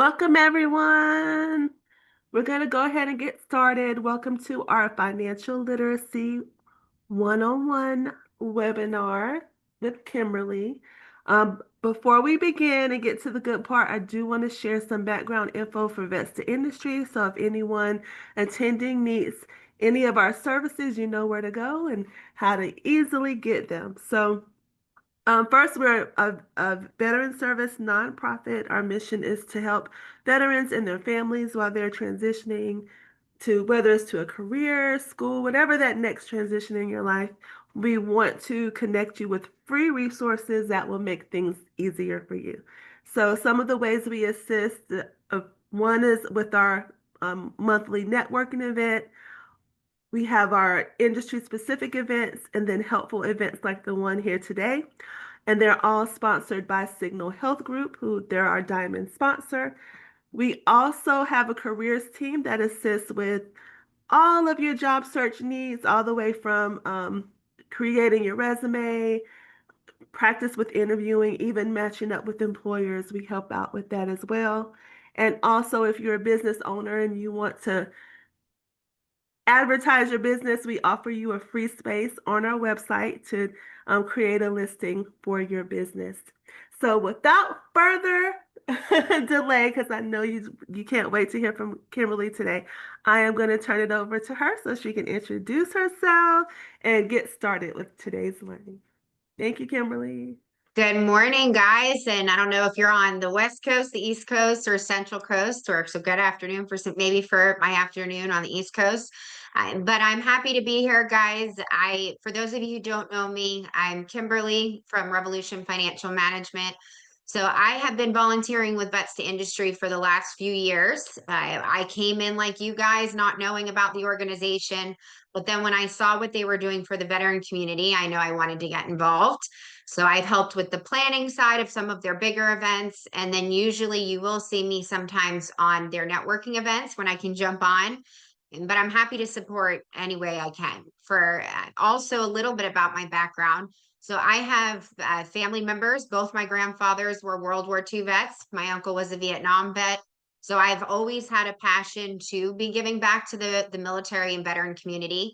Welcome, everyone. We're going to go ahead and get started. Welcome to our Financial Literacy 101 webinar with Kimberly. Before we begin and get to the good part, I do want to share some background info for Vets to Industry. So if anyone attending needs any of our services, you know where to go and how to easily get them. First, we're a veteran service nonprofit. Our mission is to help veterans and their families while they're transitioning to whether it's to a career, school, whatever that next transition in your life. We want to connect you with free resources that will make things easier for you. So, some of the ways we assist one is with our monthly networking event. We have our industry specific events and then helpful events like the one here today. And they're all sponsored by Signal Health Group, who they're our diamond sponsor. We also have a careers team that assists with all of your job search needs, all the way from creating your resume, practice with interviewing, even matching up with employers. We help out with that as well. And also, if you're a business owner and you want to advertise your business, we offer you a free space on our website to create a listing for your business. So without further delay, because I know you can't wait to hear from Kimberly today, I am going to turn it over to her so she can introduce herself and get started with today's learning. Thank you, Kimberly. Good morning, guys. And I don't know if you're on the West Coast, the East Coast, or Central Coast, or so good afternoon maybe for my afternoon on the East Coast. But I'm happy to be here, guys. For those of you who don't know me, I'm Kimberly from Revolution Financial Management. So I have been volunteering with Vets to Industry for the last few years. I came in like you guys, not knowing about the organization. But then when I saw what they were doing for the veteran community, I know I wanted to get involved. So I've helped with the planning side of some of their bigger events. And then usually you will see me sometimes on their networking events when I can jump on. But I'm happy to support any way I can. For also a little bit about my background. So I have family members. Both my grandfathers were World War II vets. My uncle was a Vietnam vet. So I've always had a passion to be giving back to the military and veteran community.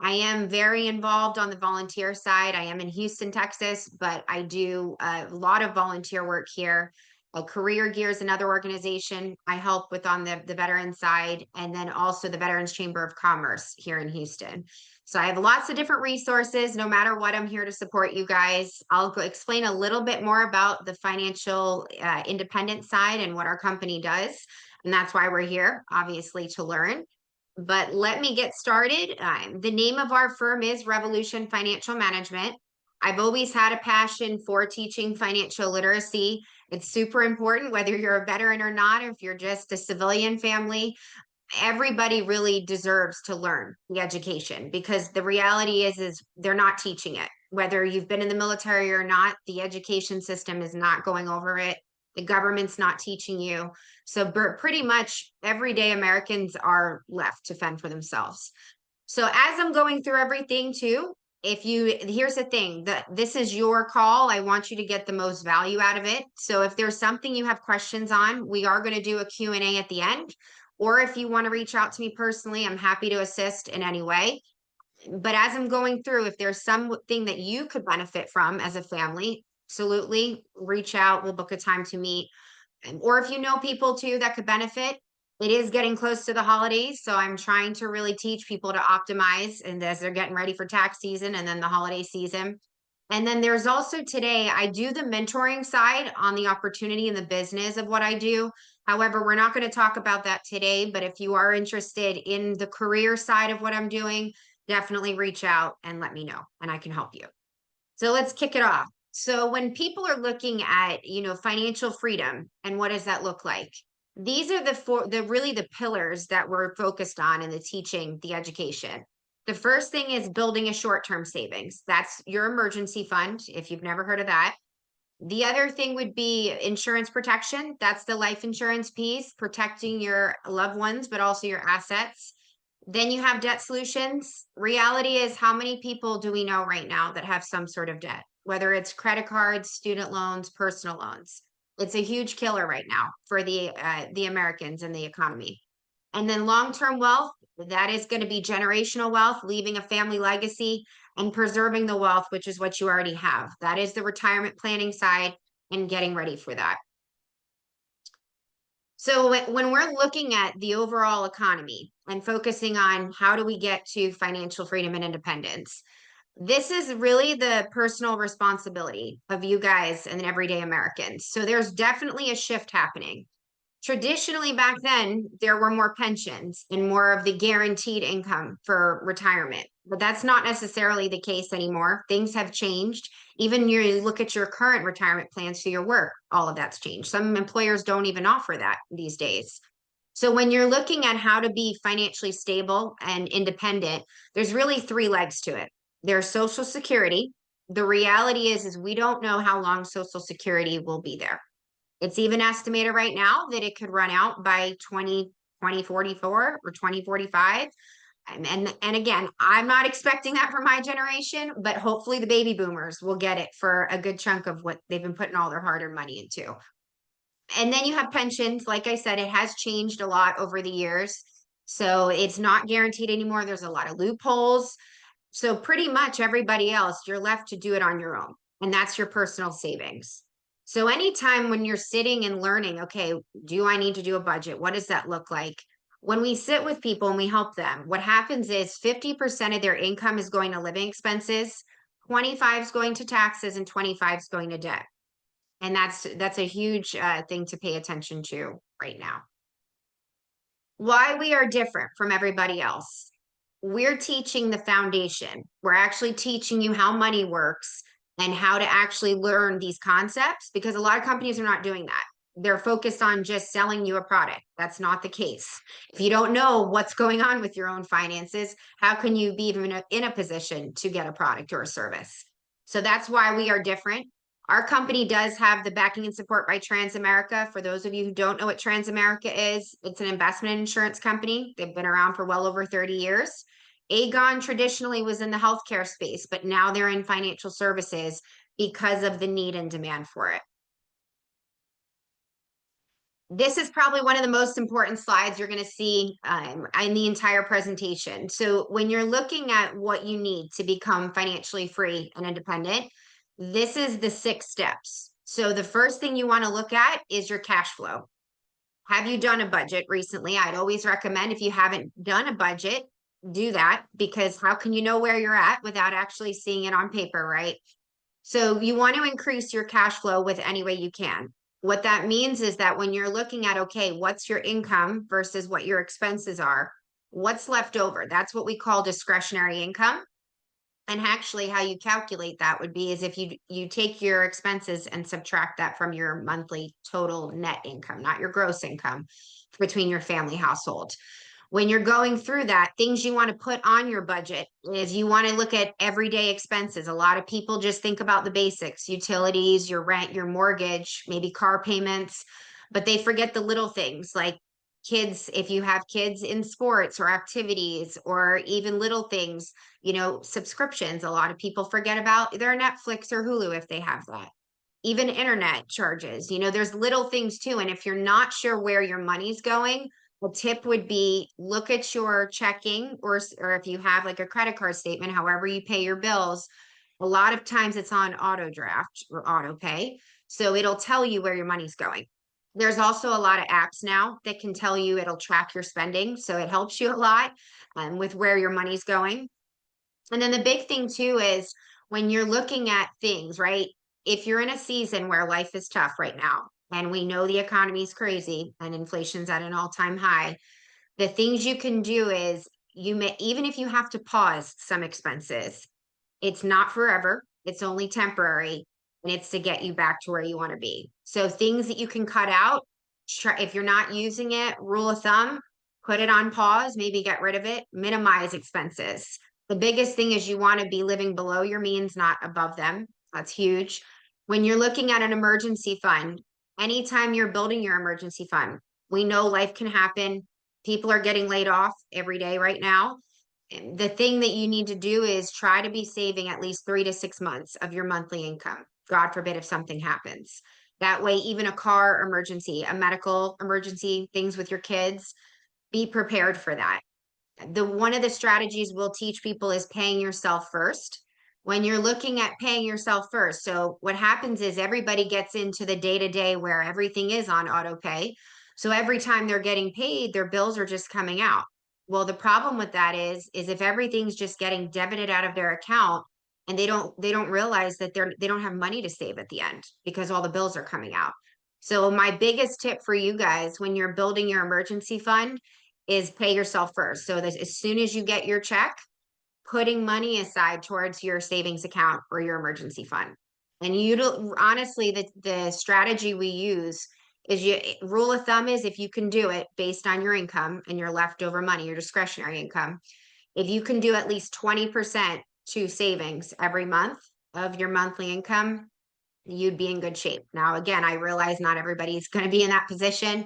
I am very involved on the volunteer side. I am in Houston, Texas, but I do a lot of volunteer work here. Career Gear is another organization I help with on the veteran side, and then also the Veterans Chamber of Commerce here in Houston. So I have lots of different resources. No matter what, I'm here to support you guys. I'll explain a little bit more about the financial independent side and what our company does. And that's why we're here, obviously, to learn. But let me get started. The name of our firm is Revolution Financial Management. I've always had a passion for teaching financial literacy. It's super important, whether you're a veteran or not, if you're just a civilian family, everybody really deserves to learn the education, because the reality is they're not teaching it. Whether you've been in the military or not, the education system is not going over it. The government's not teaching you. So pretty much everyday Americans are left to fend for themselves. So as I'm going through everything too, here's the thing, that this is your call. I want you to get the most value out of it. So if there's something you have questions on, we are going to do a Q&A at the end. Or if you want to reach out to me personally, I'm happy to assist in any way. But as I'm going through, if there's something that you could benefit from as a family, absolutely reach out. We'll book a time to meet. Or if you know people too that could benefit, it is getting close to the holidays. So I'm trying to really teach people to optimize, and as they're getting ready for tax season and then the holiday season. And then there's also today, I do the mentoring side on the opportunity and the business of what I do. However, we're not going to talk about that today, but if you are interested in the career side of what I'm doing, definitely reach out and let me know, and I can help you. So let's kick it off. So when people are looking at, financial freedom and what does that look like? These are the pillars that we're focused on in the teaching, the education. The first thing is building a short-term savings. That's your emergency fund, if you've never heard of that. The other thing would be insurance protection. That's the life insurance piece, protecting your loved ones, but also your assets. Then you have debt solutions. Reality is, how many people do we know right now that have some sort of debt, whether it's credit cards, student loans, personal loans? It's a huge killer right now for the Americans and the economy. And then long-term wealth, that is going to be generational wealth, leaving a family legacy and preserving the wealth, which is what you already have. That is the retirement planning side and getting ready for that. So when we're looking at the overall economy and focusing on how do we get to financial freedom and independence, this is really the personal responsibility of you guys and everyday Americans. So there's definitely a shift happening. Traditionally, back then, there were more pensions and more of the guaranteed income for retirement, but that's not necessarily the case anymore. Things have changed. Even you look at your current retirement plans for your work, all of that's changed. Some employers don't even offer that these days. So when you're looking at how to be financially stable and independent, there's really three legs to it. There's Social Security. The reality is we don't know how long Social Security will be there. It's even estimated right now that it could run out by 2044 or 2045. And again, I'm not expecting that for my generation, but hopefully the baby boomers will get it for a good chunk of what they've been putting all their hard-earned money into. And then you have pensions. Like I said, it has changed a lot over the years. So it's not guaranteed anymore. There's a lot of loopholes. So pretty much everybody else, you're left to do it on your own. And that's your personal savings. So anytime when you're sitting and learning, okay, do I need to do a budget? What does that look like? When we sit with people and we help them, what happens is 50% of their income is going to living expenses, 25 is going to taxes, and 25 is going to debt. And that's a huge thing to pay attention to right now. Why we are different from everybody else. We're teaching the foundation. We're actually teaching you how money works and how to actually learn these concepts, because a lot of companies are not doing that. They're focused on just selling you a product. That's not the case. If you don't know what's going on with your own finances, how can you be even in a position to get a product or a service? So that's why we are different. Our company does have the backing and support by Transamerica. For those of you who don't know what Transamerica is, it's an investment insurance company. They've been around for well over 30 years. Aegon traditionally was in the healthcare space, but now they're in financial services because of the need and demand for it. This is probably one of the most important slides you're going to see in the entire presentation. So when you're looking at what you need to become financially free and independent, this is the 6 steps. So the first thing you want to look at is your cash flow. Have you done a budget recently? I'd always recommend, if you haven't done a budget, do that, because how can you know where you're at without actually seeing it on paper, right? So you want to increase your cash flow with any way you can. What that means is that when you're looking at, okay, what's your income versus what your expenses are, what's left over? That's what we call discretionary income. And actually how you calculate that would be is if you take your expenses and subtract that from your monthly total net income, not your gross income between your family household. When you're going through that, things you want to put on your budget is you want to look at everyday expenses. A lot of people just think about the basics, utilities, your rent, your mortgage, maybe car payments, but they forget the little things like kids, if you have kids in sports or activities, or even little things, subscriptions. A lot of people forget about their Netflix or Hulu if they have that. Even internet charges, there's little things too. And if you're not sure where your money's going, a tip would be look at your checking, or if you have like a credit card statement, however you pay your bills, a lot of times it's on auto draft or auto pay. So it'll tell you where your money's going. There's also a lot of apps now that can tell you, it'll track your spending. So it helps you a lot with where your money's going. And then the big thing too is when you're looking at things, right? If you're in a season where life is tough right now, and we know the economy is crazy and inflation's at an all-time high, the things you can do is even if you have to pause some expenses, it's not forever, it's only temporary, and it's to get you back to where you want to be. So things that you can cut out, if you're not using it, rule of thumb, put it on pause, maybe get rid of it, minimize expenses. The biggest thing is you want to be living below your means, not above them. That's huge. When you're looking at an emergency fund, anytime you're building your emergency fund, we know life can happen. People are getting laid off every day right now. The thing that you need to do is try to be saving at least 3 to 6 months of your monthly income. God forbid if something happens. That way, even a car emergency, a medical emergency, things with your kids, be prepared for that. The one of the strategies we'll teach people is paying yourself first. When you're looking at paying yourself first, so what happens is everybody gets into the day to day where everything is on auto pay. So every time they're getting paid, their bills are just coming out. Well, the problem with that is if everything's just getting debited out of their account and they don't realize that they don't have money to save at the end because all the bills are coming out. So my biggest tip for you guys when you're building your emergency fund is pay yourself first. So that as soon as you get your check, putting money aside towards your savings account or your emergency fund. And you honestly, the strategy we use is you rule of thumb is if you can do it based on your income and your leftover money, your discretionary income, if you can do at least 20% to savings every month of your monthly income, you'd be in good shape. Now, again, I realize not everybody's going to be in that position,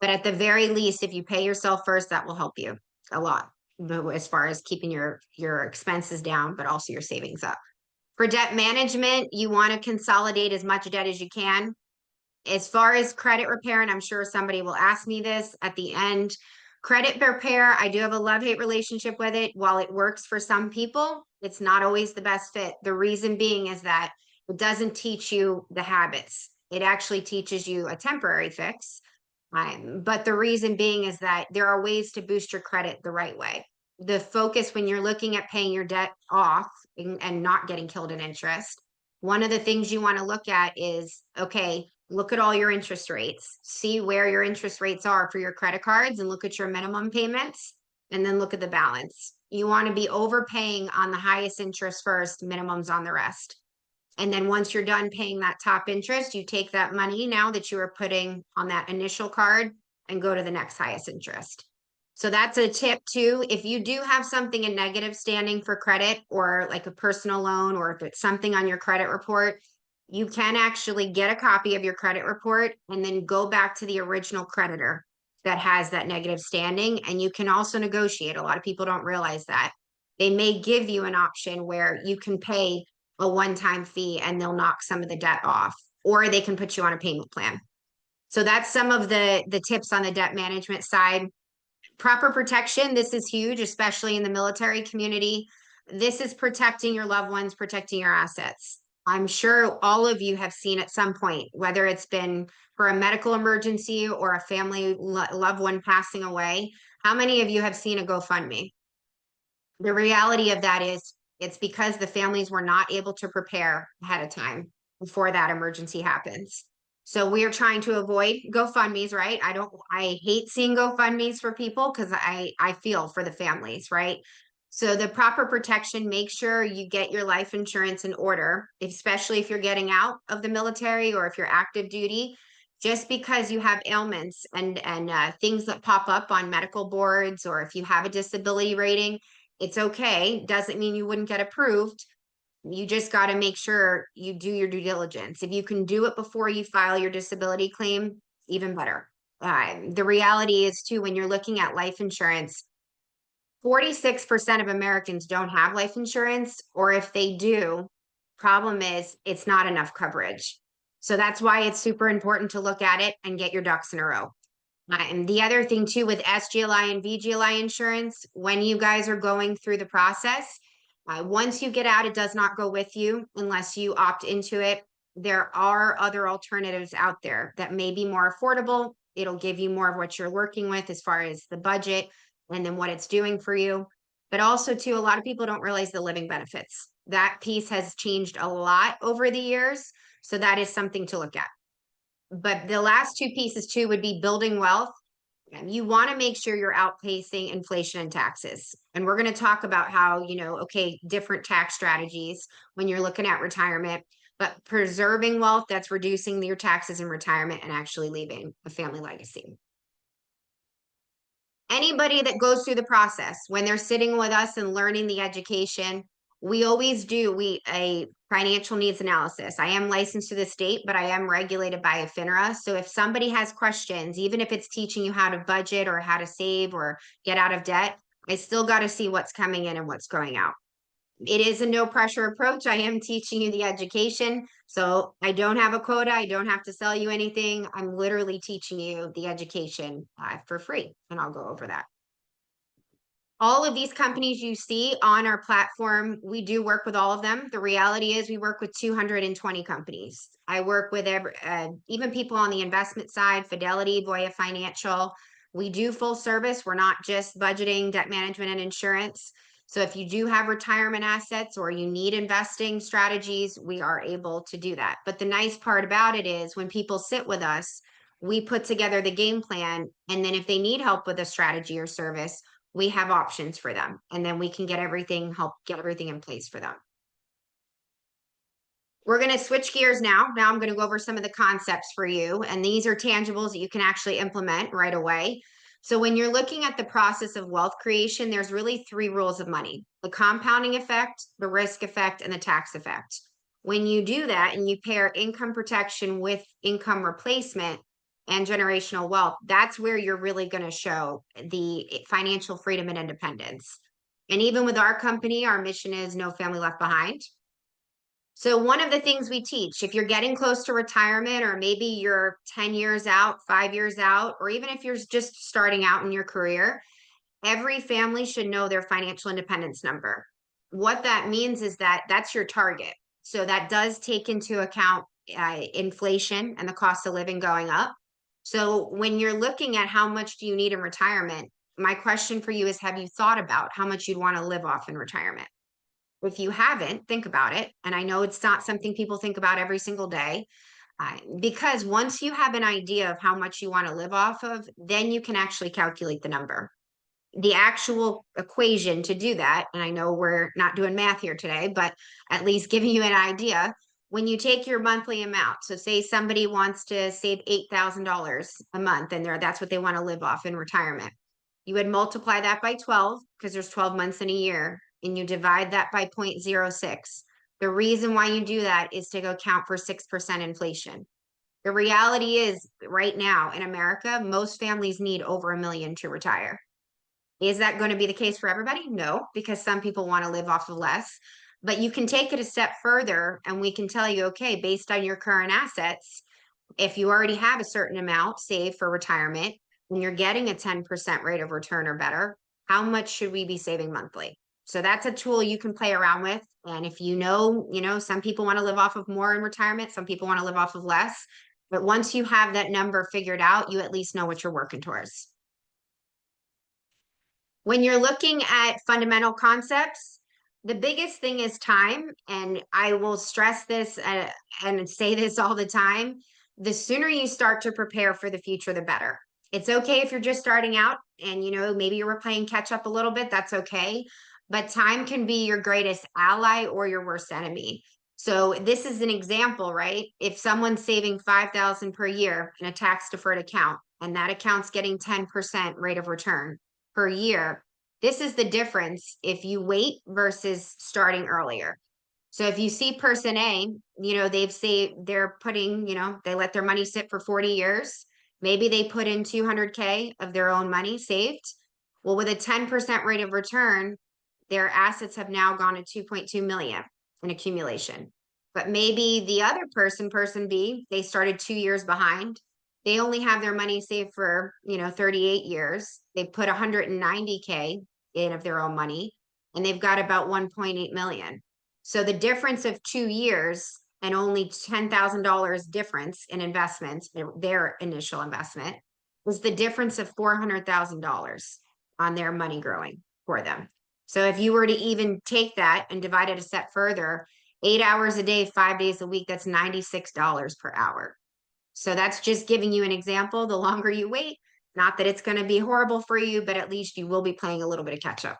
but at the very least, if you pay yourself first, that will help you a lot as far as keeping your expenses down, but also your savings up. For debt management, you want to consolidate as much debt as you can. As far as credit repair, and I'm sure somebody will ask me this at the end, credit repair, I do have a love-hate relationship with it. While it works for some people, it's not always the best fit. The reason being is that it doesn't teach you the habits. It actually teaches you a temporary fix. But the reason being is that there are ways to boost your credit the right way. The focus when you're looking at paying your debt off and not getting killed in interest, one of the things you want to look at is, okay, look at all your interest rates, see where your interest rates are for your credit cards and look at your minimum payments and then look at the balance. You want to be overpaying on the highest interest first, minimums on the rest. And then once you're done paying that top interest, you take that money now that you are putting on that initial card and go to the next highest interest. So that's a tip too. If you do have something in negative standing for credit or like a personal loan, or if it's something on your credit report, you can actually get a copy of your credit report and then go back to the original creditor that has that negative standing. And you can also negotiate. A lot of people don't realize that. They may give you an option where you can pay a one-time fee and they'll knock some of the debt off, or they can put you on a payment plan. So that's some of the tips on the debt management side. Proper protection, this is huge, especially in the military community. This is protecting your loved ones, protecting your assets. I'm sure all of you have seen at some point, whether it's been for a medical emergency or a family loved one passing away. How many of you have seen a GoFundMe? The reality of that is it's because the families were not able to prepare ahead of time before that emergency happens. So we are trying to avoid GoFundMe's, right? I hate seeing GoFundMe's for people because I feel for the families, right? So the proper protection, make sure you get your life insurance in order, especially if you're getting out of the military or if you're active duty. Just because you have ailments and things that pop up on medical boards, or if you have a disability rating, it's okay. Doesn't mean you wouldn't get approved. You just got to make sure you do your due diligence. If you can do it before you file your disability claim, even better. The reality is too, when you're looking at life insurance, 46% of Americans don't have life insurance, or if they do, problem is it's not enough coverage. So that's why it's super important to look at it and get your ducks in a row. And the other thing too with SGLI and VGLI insurance, when you guys are going through the process, once you get out, it does not go with you unless you opt into it. There are other alternatives out there that may be more affordable. It'll give you more of what you're working with as far as the budget and then what it's doing for you. But also too, a lot of people don't realize the living benefits. That piece has changed a lot over the years. So that is something to look at. But the last two pieces too would be building wealth. You want to make sure you're outpacing inflation and taxes. And we're going to talk about how, okay, different tax strategies when you're looking at retirement, but preserving wealth that's reducing your taxes in retirement and actually leaving a family legacy. Anybody that goes through the process, when they're sitting with us and learning the education, we always do a financial needs analysis. I am licensed to the state, but I am regulated by a FINRA. So if somebody has questions, even if it's teaching you how to budget or how to save or get out of debt, I still got to see what's coming in and what's going out. It is a no pressure approach. I am teaching you the education. So I don't have a quota. I don't have to sell you anything. I'm literally teaching you the education for free. And I'll go over that. All of these companies you see on our platform, we do work with all of them. The reality is we work with 220 companies. I work with even people on the investment side, Fidelity, Voya Financial. We do full service. We're not just budgeting, debt management, and insurance. So if you do have retirement assets or you need investing strategies, we are able to do that. But the nice part about it is when people sit with us, we put together the game plan. And then if they need help with a strategy or service, we have options for them. And then we can help get everything in place for them. We're going to switch gears now. Now I'm going to go over some of the concepts for you. And these are tangibles that you can actually implement right away. So when you're looking at the process of wealth creation, there's really 3 rules of money: the compounding effect, the risk effect, and the tax effect. When you do that and you pair income protection with income replacement and generational wealth, that's where you're really going to show the financial freedom and independence. And even with our company, our mission is no family left behind. So one of the things we teach, if you're getting close to retirement, or maybe you're 10 years out, 5 years out, or even if you're just starting out in your career, every family should know their financial independence number. What that means is that that's your target. So that does take into account inflation and the cost of living going up. So when you're looking at how much do you need in retirement, my question for you is, have you thought about how much you'd want to live off in retirement? If you haven't, think about it. And I know it's not something people think about every single day, because once you have an idea of how much you want to live off of, then you can actually calculate the number. The actual equation to do that, and I know we're not doing math here today, but at least giving you an idea, when you take your monthly amount, so say somebody wants to save $8,000 a month and that's what they want to live off in retirement. You would multiply that by 12, because there's 12 months in a year, and you divide that by 0.06. The reason why you do that is to account for 6% inflation. The reality is, right now in America, most families need over $1 million to retire. Is that going to be the case for everybody? No, because some people want to live off of less. But you can take it a step further, and we can tell you, okay, based on your current assets, if you already have a certain amount saved for retirement, when you're getting a 10% rate of return or better, how much should we be saving monthly? So that's a tool you can play around with. And if you know, some people want to live off of more in retirement, some people want to live off of less. But once you have that number figured out, you at least know what you're working towards. When you're looking at fundamental concepts, the biggest thing is time. And I will stress this and say this all the time. The sooner you start to prepare for the future, the better. It's okay if you're just starting out and, maybe you're playing catch up a little bit. That's okay. But time can be your greatest ally or your worst enemy. So this is an example, right? If someone's saving $5,000 per year in a tax deferred account, and that account's getting 10% rate of return per year, this is the difference if you wait versus starting earlier. So if you see person A, they're putting, they let their money sit for 40 years. Maybe they put in 200K of their own money saved. Well, with a 10% rate of return, their assets have now gone to 2.2 million in accumulation. But maybe the other person B, they started 2 years behind. They only have their money saved for, 38 years. They put 190K in of their own money, and they've got about 1.8 million. So the difference of 2 years and only $10,000 difference in investments, their initial investment, was the difference of $400,000 on their money growing for them. So if you were to even take that and divide it a step further, 8 hours a day, 5 days a week, that's $96 per hour. So that's just giving you an example. The longer you wait, not that it's going to be horrible for you, but at least you will be playing a little bit of catch up.